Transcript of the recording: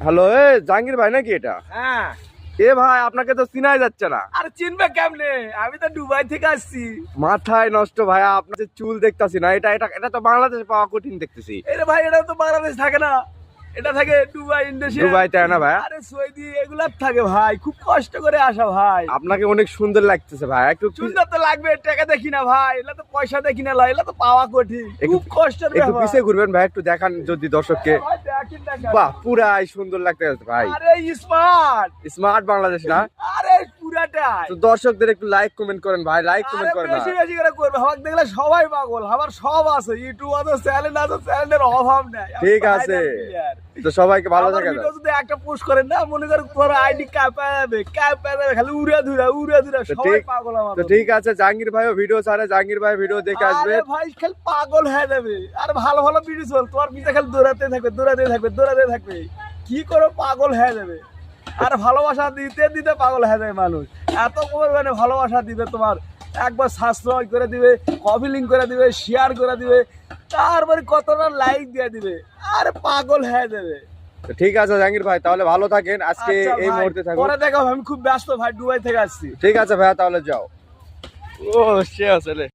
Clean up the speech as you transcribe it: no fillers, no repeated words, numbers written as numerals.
Hello, Jahangir ভাই নাকি এটা? হ্যাঁ। এ ভাই, আপনাকে তো চিনাই যাচ্ছে না। আরে চিনবে কেমনে? আমি তো দুবাই থেকে আসছি। মাথায় নষ্ট ভাইয়া, আপনার যে চুল দেখতাছি না, এটা এটা এটা তো বাংলাদেশে পাওয়া কঠিন দেখতেছি। এরে ভাই, এটা তো বাংলাদেশ থাকে না, এটা থাকে দুবাই, ইন্ডোনেশিয়া। দুবাই তাই না ভাইয়া? আরে সৌদি এগুলা থাকে ভাই, খুব কষ্ট করে আসা ভাই। আপনাকে অনেক সুন্দর লাগতেছে ভাই, একটু সুন্দর তো লাগবে, টাকা দেখি না ভাই, এটা তো পয়সা দেখি না, এগুলা তো পাওয়া কঠিন, খুব কষ্টের একটু ব্যাপার। পিছিয়ে ঘুরবেন ভাই, একটু দেখান যদি দর্শককে। ভাই দেখেন দেখেন। বাহ, পুরাই সুন্দর লাগতেছে ভাই। আরে স্মার্ট, স্মার্ট বাংলাদেশ না? আরে পুরাটাই। তো দর্শকদের একটু লাইক কমেন্ট করেন ভাই, লাইক কমেন্ট আরে করেন না। বেশি বেশি করে করবে, আমার দেখলে সবাই পাগল, আমার সব আছে, ইউটিউব আছে, চ্যানেল আছে, চ্যানেলের অভাব নাই। আমি ঠিক ভাইরাল আছে। player। তো সবাইকে ভালো আমার থাকেন। ভিডিও যদি একটা পোস্ট করেন না, মনে করেন পুরো আইডি কাঁপা যাবে, খালি উড়ে ধুরা তো সবাই পাগল আমার। তো ঠিক আছে, জাহাঙ্গীর ভাইও ভিডিও ছাড়ে, জাহাঙ্গীর ভাই ভিডিও দেখে আসবে। আরে ভাই খালি পাগল হয়ে যাবে, আর ভালো ভালো ভিডিও চল, তোমার পিছে খালি দৌড়াতে থাকবে, দৌড়াতে থাকবে, দৌড়াতে থাকবে, কি করে পাগল হয়ে যাবে। আর ভালোবাসা দিতে দিতে পাগল হয়ে যাবে মানুষ, এত পরিমাণে ভালোবাসা দিবে তোমার, একবার সাবস্ক্রাইব করে দিবে, কপি লিঙ্ক করে দিবে, শেয়ার করে দিবে, তারপরে কতটা লাইক দিয়ে দিবে, আর পাগল হয়ে যাবে। তো ঠিক আছে জাহাঙ্গীর ভাই, তাহলে ভালো থাকেন আজকে আচ্ছা এই ভাই, মুহূর্তে থাকুন। পরে দেখাবো, আমি খুব ব্যস্ত ভাই, দুবাই থেকে আসছি। ঠিক আছে ভাইয়া, তাহলে যাও। ও সে আসলে